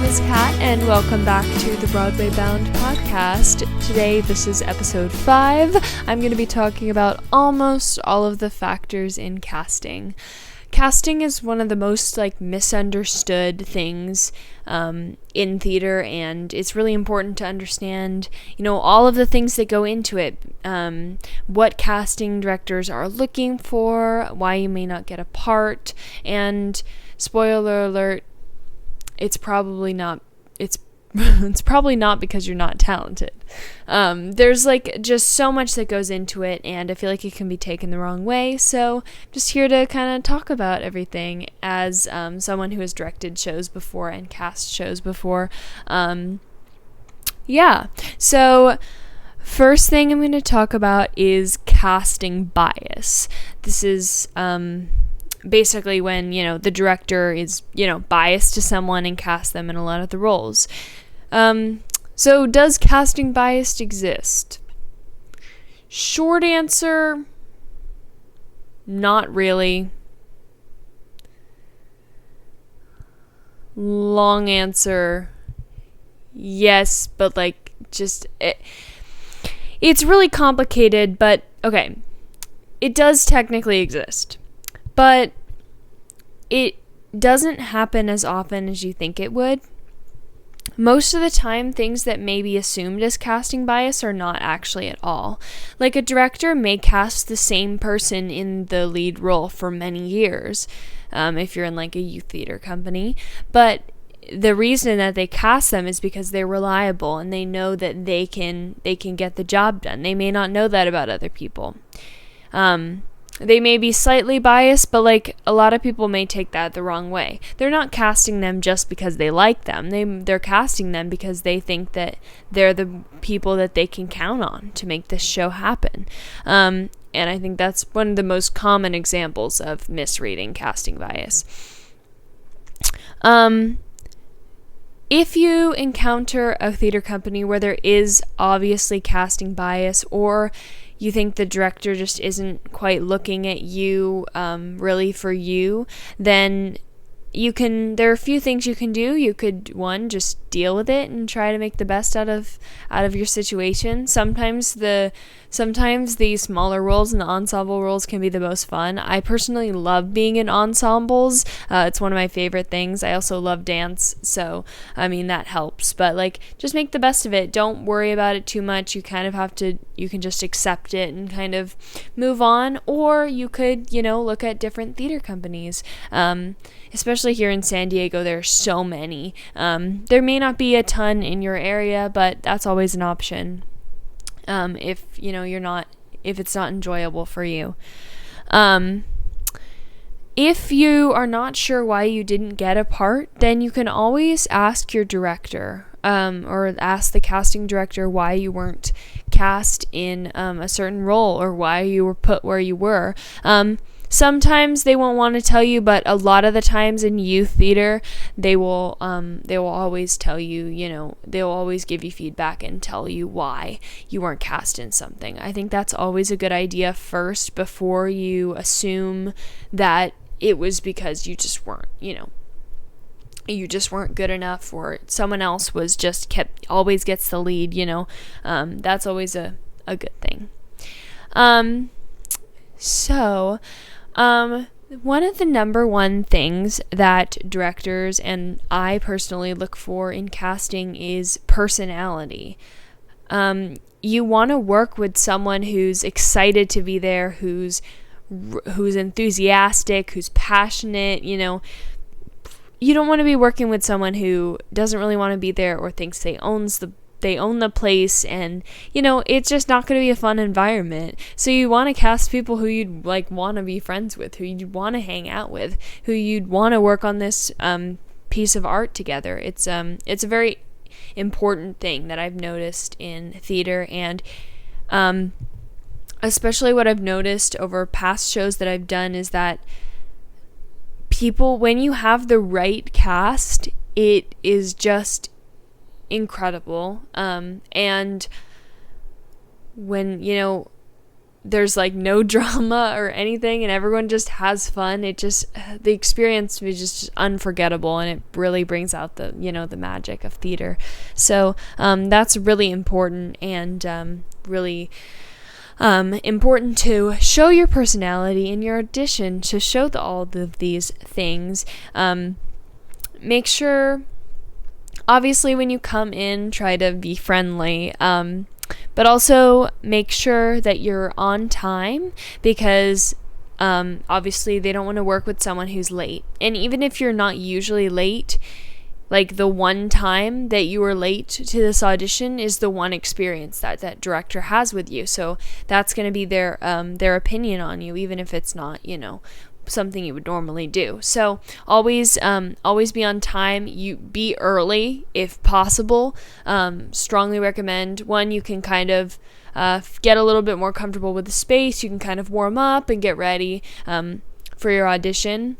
is Kat, and welcome back to the Broadway Bound podcast. Today, this is episode 5. I'm going to be talking about almost all of the factors in casting. Casting is one of the most misunderstood things in theater, and it's really important to understand, all of the things that go into it, what casting directors are looking for, why you may not get a part, and spoiler alert, it's probably not because you're not talented. There's just so much that goes into it, and I feel like it can be taken the wrong way. So just here to kind of talk about everything as someone who has directed shows before and cast shows before. So first thing I'm going to talk about is casting bias. This is basically when, the director is, biased to someone and casts them in a lot of the roles. So does casting bias exist? Short answer, not really. Long answer, yes, but it's really complicated, but okay. It does technically exist. But it doesn't happen as often as you think it would. Most of the time, things that may be assumed as casting bias are not actually at all. Like a director may cast the same person in the lead role for many years, if you're in a youth theater company. But the reason that they cast them is because they're reliable and they know that they can get the job done. They may not know that about other people. They may be slightly biased, but a lot of people may take that the wrong way. They're not casting them just because they like them. They're casting them because they think that they're the people that they can count on to make this show happen. And I think that's one of the most common examples of misreading casting bias. If you encounter a theater company where there is obviously casting bias, or you think the director just isn't quite looking at you really for you, then there are a few things you can do. You could, one, just deal with it and try to make the best out of your situation. Sometimes the smaller roles and the ensemble roles can be the most fun. I personally love being in ensembles. It's one of my favorite things. I also love dance, so that helps. But just make the best of it. Don't worry about it too much. You kind of have to. You can just accept it and kind of move on, or you could look at different theater companies. Especially here in San Diego, there are so many. There may not be a ton in your area, but that's always an option. If it's not enjoyable for you. If you are not sure why you didn't get a part, then you can always ask your director, or ask the casting director why you weren't cast in a certain role, or why you were put where you were. Sometimes they won't want to tell you, but a lot of the times in youth theater, they will always tell you, they'll always give you feedback and tell you why you weren't cast in something. I think that's always a good idea first, before you assume that it was because you just weren't, you just weren't good enough, or someone else was always gets the lead, that's always a good thing. One of the number one things that directors and I personally look for in casting is personality. You want to work with someone who's excited to be there, who's enthusiastic, who's passionate. You don't want to be working with someone who doesn't really want to be there, or thinks they own the place, and it's just not going to be a fun environment. So you want to cast people who you'd want to be friends with, who you'd want to hang out with, who you'd want to work on this piece of art together. It's a very important thing that I've noticed in theater, and especially what I've noticed over past shows that I've done is that people, when you have the right cast, it is just incredible. And when there's like no drama or anything, and everyone just has fun. The experience is just unforgettable, and it really brings out the magic of theater. So that's really important, and really important to show your personality in your audition, to show all of these things. Make sure, obviously, when you come in, try to be friendly, but also make sure that you're on time, because obviously they don't want to work with someone who's late. And even if you're not usually late, like the one time that you were late to this audition is the one experience that director has with you. So that's going to be their opinion on you, even if it's not, something you would normally do. So always be on time. You be early if possible. Strongly recommend. One, you can kind of get a little bit more comfortable with the space. You can kind of warm up and get ready for your audition.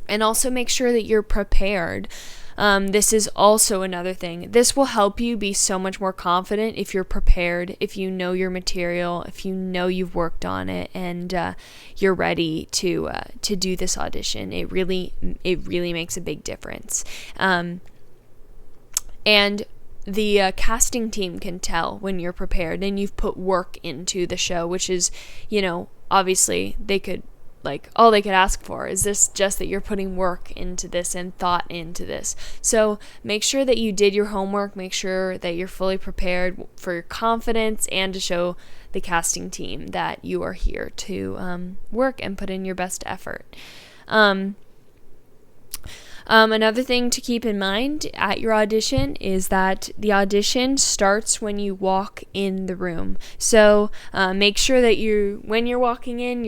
And also make sure that you're prepared. This is also another thing. This will help you be so much more confident if you're prepared, if you know your material, if you know you've worked on it, and you're ready to do this audition. It really makes a big difference. And the casting team can tell when you're prepared and you've put work into the show, which is, obviously they could. Like, all they could ask for is this, just that you're putting work into this and thought into this. So make sure that you did your homework. Make sure that you're fully prepared for your confidence, and to show the casting team that you are here to work and put in your best effort. Another thing to keep in mind at your audition is that the audition starts when you walk in the room. So make sure that when you're walking in,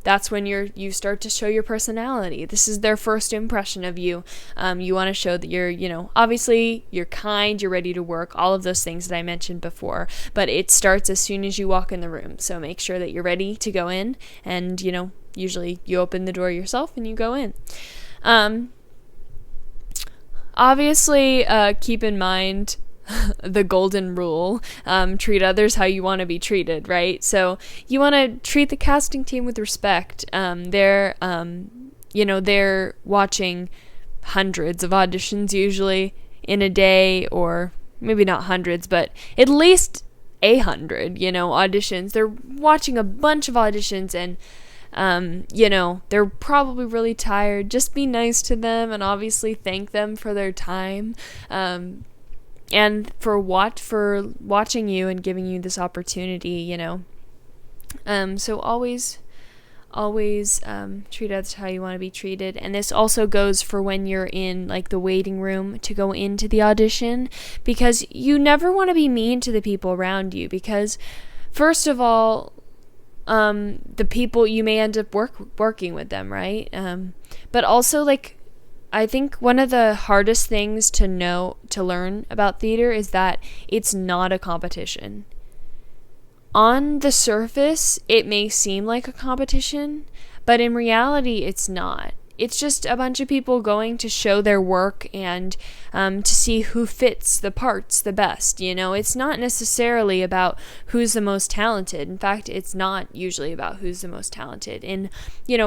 that's when you start to show your personality. This is their first impression of you. You want to show that you're, obviously you're kind, you're ready to work, all of those things that I mentioned before. But it starts as soon as you walk in the room. So make sure that you're ready to go in, and, usually you open the door yourself and you go in. Obviously, keep in mind the golden rule. Treat others how you want to be treated, right? So you want to treat the casting team with respect. They're watching hundreds of auditions usually in a day, or maybe not hundreds, but at least 100, auditions. They're watching a bunch of auditions, and they're probably really tired. Just be nice to them, and obviously thank them for their time, and for watching you and giving you this opportunity, so always treat others how you want to be treated. And this also goes for when you're in like the waiting room to go into the audition, because you never want to be mean to the people around you, because first of all, the people, you may end up working with them, right? But also, like, I think one of the hardest things to learn about theater is that it's not a competition. On the surface, it may seem like a competition, but in reality, it's not. It's just a bunch of people going to show their work and to see who fits the parts the best. It's not necessarily about who's the most talented. In fact, it's not usually about who's the most talented in,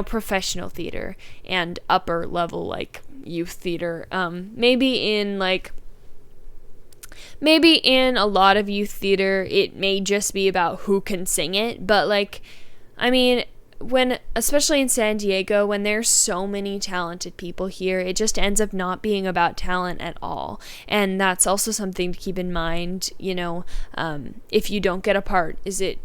professional theater and upper level, like youth theater. Maybe in a lot of youth theater, it may just be about who can sing it. But especially in San Diego, when there's so many talented people here, it just ends up not being about talent at all. And that's also something to keep in mind, if you don't get a part, it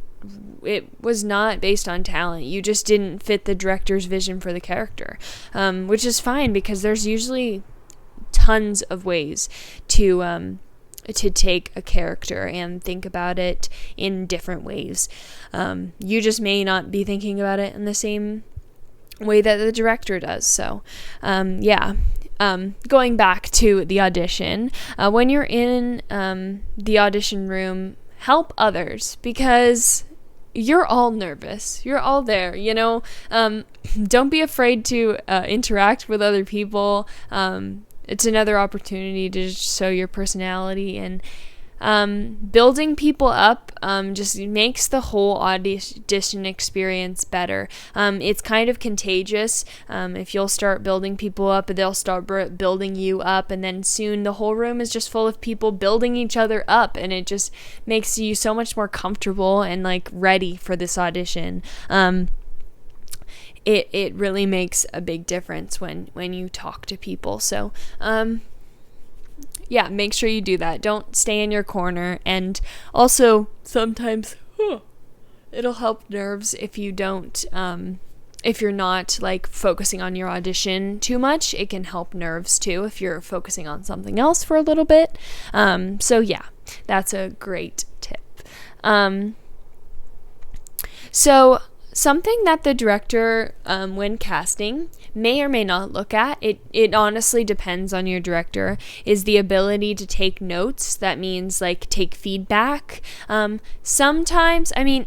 was not based on talent. You just didn't fit the director's vision for the character, which is fine, because there's usually tons of ways to take a character and think about it in different ways. You just may not be thinking about it in the same way that the director does. So, going back to the audition, when you're in the audition room, help others, because you're all nervous. You're all there, don't be afraid to interact with other people. It's another opportunity to show your personality, and building people up just makes the whole audition experience better. It's kind of contagious. If you'll start building people up, they'll start building you up, and then soon the whole room is just full of people building each other up, and it just makes you so much more comfortable and like ready for this audition. It really makes a big difference when you talk to people. So yeah, make sure you do that. Don't stay in your corner. And also, sometimes it'll help nerves if you don't, if you're not like focusing on your audition too much. It can help nerves too if you're focusing on something else for a little bit. So yeah, that's a great tip. So something that the director, when casting, may or may not look at, it honestly depends on your director, is the ability to take notes. That means like take feedback. Sometimes, I mean,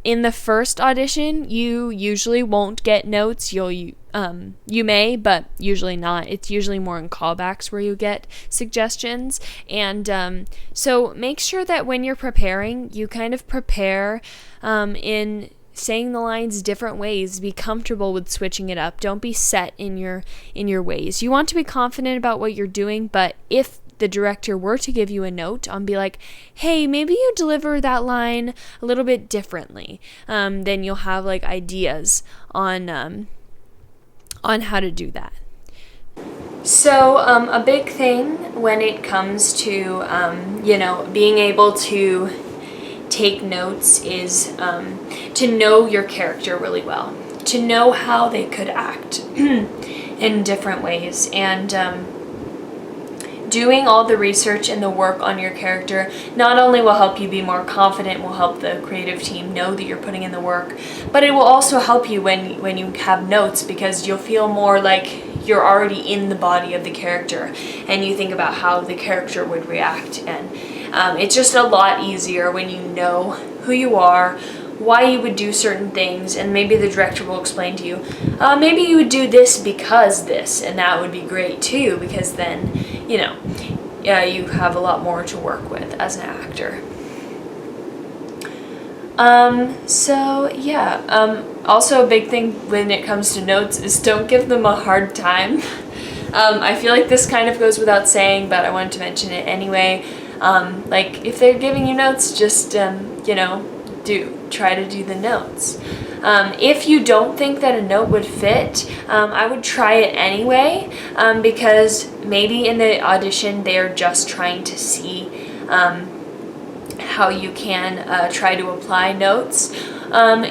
in the first audition, you usually won't get notes. You may, but usually not. It's usually more in callbacks where you get suggestions. And so make sure that when you're preparing, you kind of prepare in saying the lines different ways. Be comfortable with switching it up. Don't be set in your ways. You want to be confident about what you're doing, but if the director were to give you a note on, be like, hey, maybe you deliver that line a little bit differently, then you'll have like ideas on how to do that. So a big thing when it comes to being able to take notes is to know your character really well, to know how they could act in different ways, and doing all the research and the work on your character not only will help you be more confident, will help the creative team know that you're putting in the work, but it will also help you when you have notes, because you'll feel more like you're already in the body of the character and you think about how the character would react. And it's just a lot easier when you know who you are, why you would do certain things, and maybe the director will explain to you, maybe you would do this because this, and that would be great too, because then, you have a lot more to work with as an actor. Also a big thing when it comes to notes is don't give them a hard time. I feel like this kind of goes without saying, but I wanted to mention it anyway. Like if they're giving you notes, just, try to do the notes. If you don't think that a note would fit, I would try it anyway, because maybe in the audition they're just trying to see how you can try to apply notes.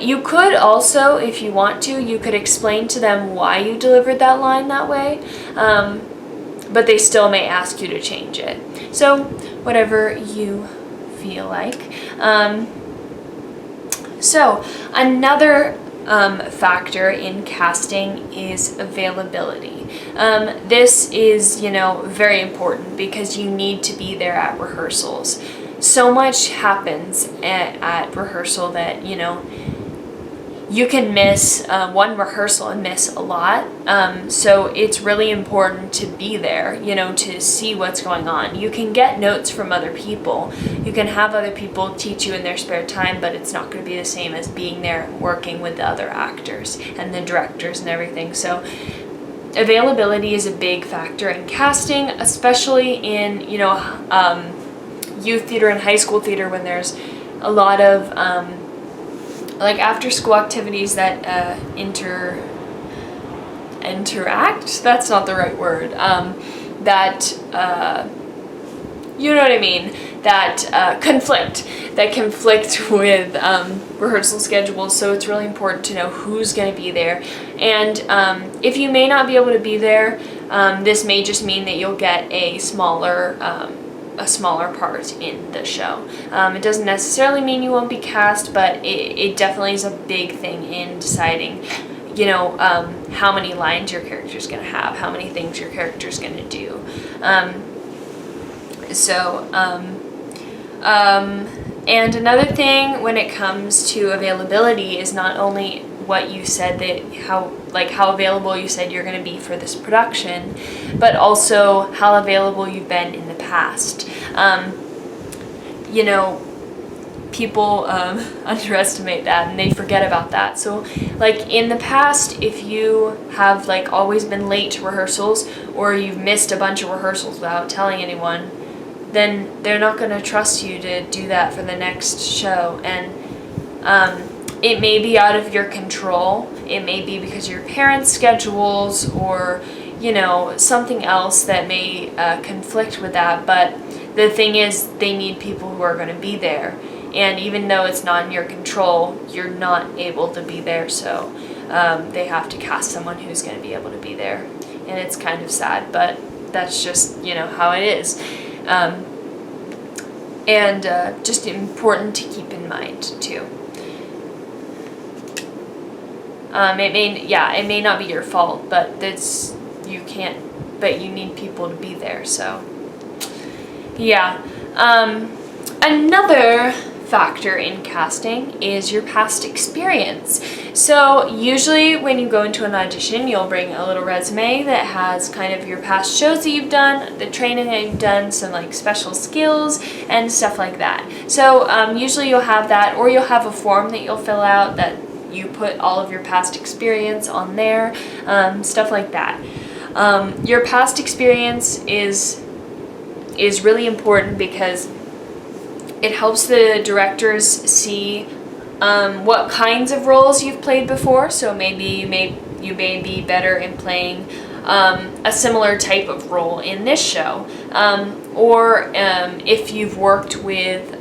You could also, if you want to, you could explain to them why you delivered that line that way, but they still may ask you to change it. So whatever you feel like. So another factor in casting is availability. This is, very important because you need to be there at rehearsals. So much happens at rehearsal that, you can miss one rehearsal and miss a lot. So it's really important to be there, to see what's going on. You can get notes from other people. You can have other people teach you in their spare time, but it's not going to be the same as being there working with the other actors and the directors and everything. So availability is a big factor in casting, especially in, youth theater and high school theater, when there's a lot of like after school activities that interact, that's not the right word, you know what I mean, that conflict with rehearsal schedules. So it's really important to know who's going to be there, and if you may not be able to be there, this may just mean that you'll get a smaller part in the show. It doesn't necessarily mean you won't be cast, but it definitely is a big thing in deciding, how many lines your character's going to have, how many things your character's going to do. And another thing when it comes to availability is not only what you said, how available you said you're going to be for this production, but also how available you've been in the past. people underestimate that and they forget about that. So like in the past, if you have like always been late to rehearsals, or you've missed a bunch of rehearsals without telling anyone, then they're not going to trust you to do that for the next show. And it may be out of your control. It may be because of your parents' schedules, or something else that may conflict with that. But the thing is, they need people who are going to be there. And even though it's not in your control, you're not able to be there. So they have to cast someone who's going to be able to be there. And it's kind of sad, but that's just, how it is. And just important to keep in mind, too. It may not be your fault, but you need people to be there. So, yeah. Another factor in casting is your past experience. So usually when you go into an audition, you'll bring a little resume that has kind of your past shows that you've done, the training that you've done, some like special skills and stuff like that. So usually you'll have that, or you'll have a form that you'll fill out that you put all of your past experience on there, stuff like that. Your past experience is really important because it helps the directors see what kinds of roles you've played before. So maybe you may be better in playing a similar type of role in this show, or if you've worked with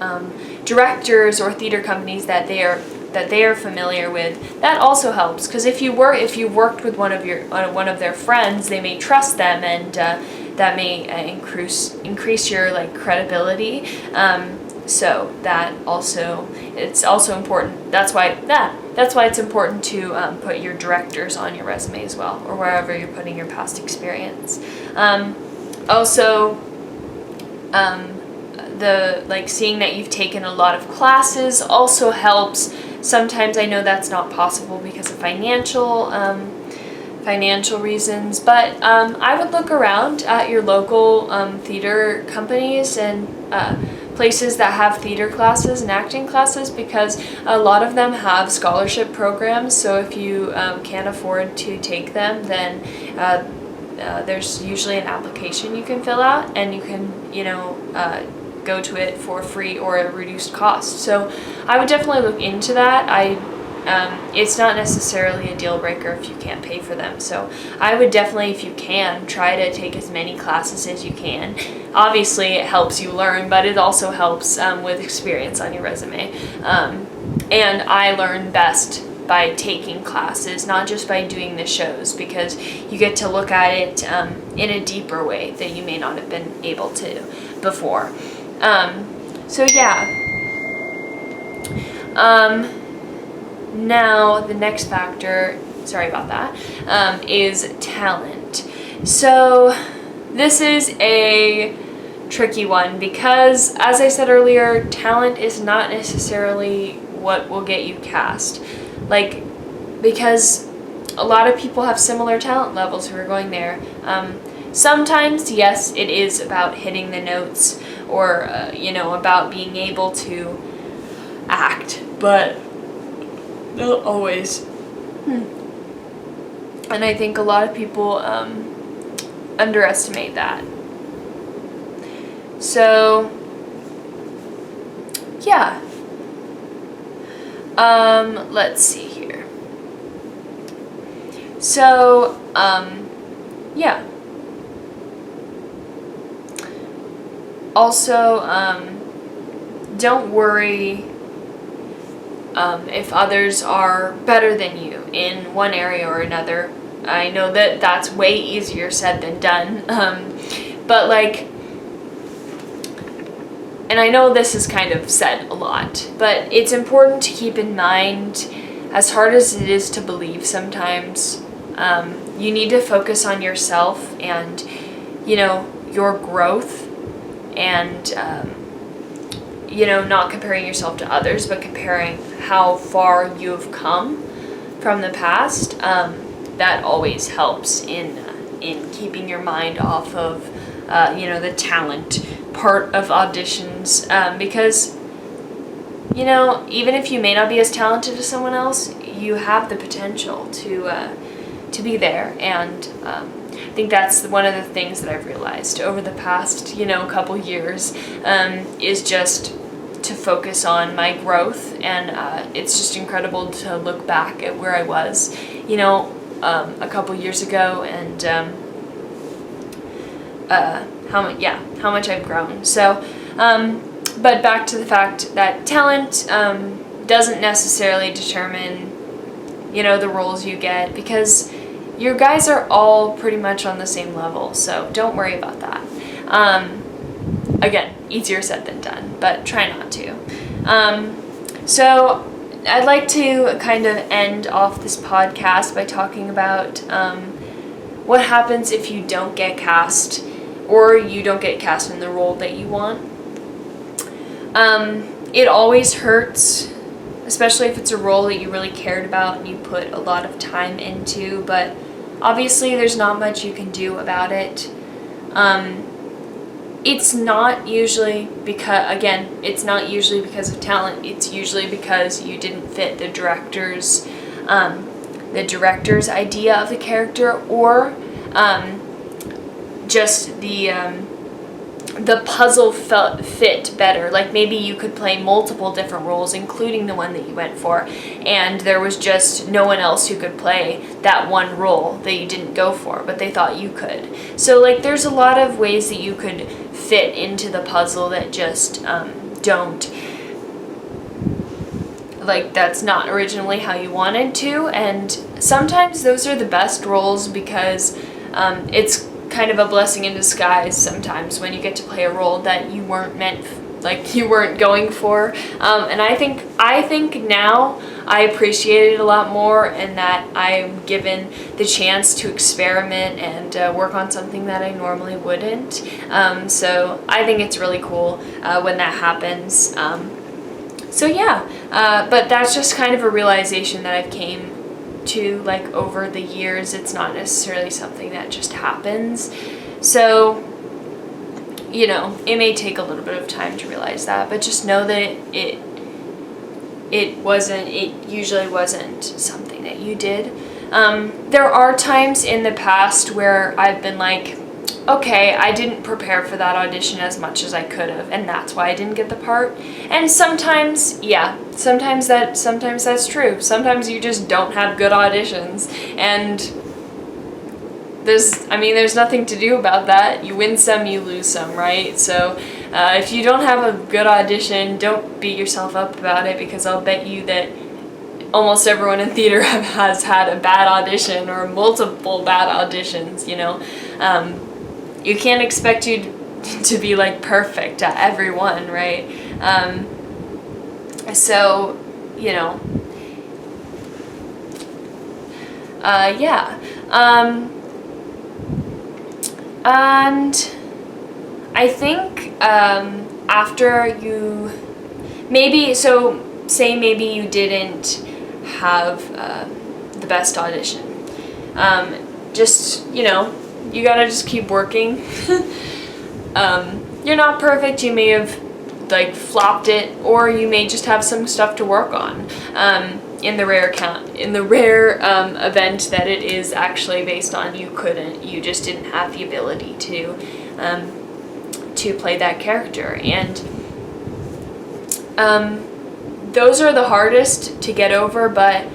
directors or theater companies that they are familiar with. That also helps, because if you've worked with one of their friends, they may trust them, and that may increase your like credibility. So that it's also important. That's why it's important to put your directors on your resume as well, or wherever you're putting your past experience. Also, seeing that you've taken a lot of classes also helps. Sometimes I know that's not possible because of financial reasons, but I would look around at your local theater companies and places that have theater classes and acting classes, because a lot of them have scholarship programs. So if you can't afford to take them, then there's usually an application you can fill out, and you can go to it for free or at a reduced cost. So I would definitely look into that. It's not necessarily a deal breaker if you can't pay for them. So I would definitely, if you can, try to take as many classes as you can. Obviously, it helps you learn, but it also helps with experience on your resume. And I learn best by taking classes, not just by doing the shows, because you get to look at it in a deeper way that you may not have been able to before. So yeah. Now the next factor, sorry about that, is talent. So this is a tricky one, because as I said earlier, talent is not necessarily what will get you cast. Because a lot of people have similar talent levels who are going there. Sometimes, yes, it is about hitting the notes, or about being able to act, but not always. And I think a lot of people underestimate that. So yeah. Let's see here. So yeah. Also, don't worry if others are better than you in one area or another. I know that that's way easier said than done, but and I know this is kind of said a lot, but it's important to keep in mind, as hard as it is to believe sometimes, you need to focus on yourself and, your growth, and not comparing yourself to others, but comparing how far you've come from the past. That always helps in keeping your mind off of the talent part of auditions, because, you know, even if you may not be as talented as someone else, you have the potential to be there. And I think that's one of the things that I've realized over the past, you know, couple years, is just to focus on my growth. And it's just incredible to look back at where I was, you know, a couple years ago, and how much I've grown. So, but back to the fact that talent doesn't necessarily determine, you know, the roles you get, because you guys are all pretty much on the same level, so don't worry about that. Again, easier said than done, but try not to. So I'd like to kind of end off this podcast by talking about what happens if you don't get cast, or you don't get cast in the role that you want. It always hurts, especially if it's a role that you really cared about and you put a lot of time into, but obviously there's not much you can do about it. It's not usually it's not usually because of talent. It's usually because you didn't fit the director's idea of the character, or just the puzzle fit better. Like maybe you could play multiple different roles, including the one that you went for, and there was just no one else who could play that one role that you didn't go for, but they thought you could. So like there's a lot of ways that you could fit into the puzzle that just don't, like, that's not originally how you wanted to. And sometimes those are the best roles, because it's kind of a blessing in disguise sometimes when you get to play a role that you weren't you weren't going for. And I think now I appreciate it a lot more, and that I'm given the chance to experiment and work on something that I normally wouldn't. So I think it's really cool when that happens. So yeah, but that's just kind of a realization that I've came to, like, over the years. It's not necessarily something that just happens. So, you know, it may take a little bit of time to realize that, but just know that it usually wasn't something that you did. There are times in the past where I've been like, okay, I didn't prepare for that audition as much as I could have, and that's why I didn't get the part. And sometimes that's true. Sometimes you just don't have good auditions, and there's nothing to do about that. You win some, you lose some, right? So if you don't have a good audition, don't beat yourself up about it, because I'll bet you that almost everyone in theater has had a bad audition or multiple bad auditions, you know. You can't expect you to be like perfect at every one, right? So, you know, yeah. And I think after you, say maybe you didn't have the best audition. Just, you know, you gotta just keep working. You're not perfect. You may have like flopped it, or you may just have some stuff to work on. In the rare event that it is actually based on you just didn't have the ability to play that character, and those are the hardest to get over, but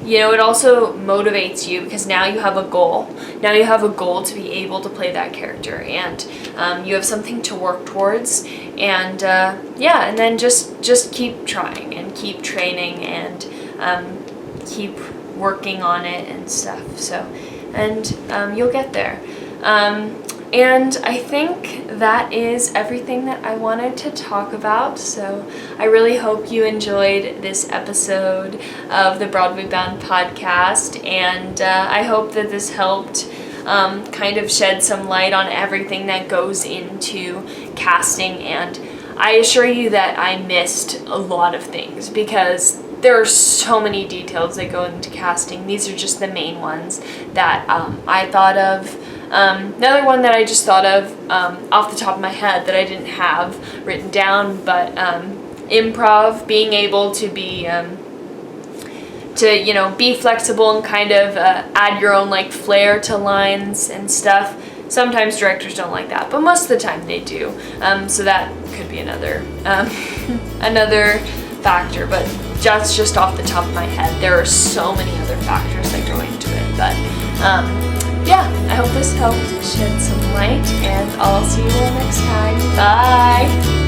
you know, it also motivates you, because now you have a goal. Now you have a goal to be able to play that character, and you have something to work towards. And yeah, and then just keep trying and keep training and keep working on it and stuff. So, and you'll get there. And I think that is everything that I wanted to talk about. So I really hope you enjoyed this episode of the Broadway Bound podcast, and I hope that this helped kind of shed some light on everything that goes into casting. And I assure you that I missed a lot of things, because there are so many details that go into casting. These are just the main ones that I thought of. Another one that I just thought of off the top of my head that I didn't have written down, but improv, being able to be be flexible and kind of add your own like flair to lines and stuff. Sometimes directors don't like that, but most of the time they do. So that could be another another factor, but just off the top of my head. There are so many other factors that go into it, but yeah, I hope this helped shed some light, and I'll see you all next time. Bye!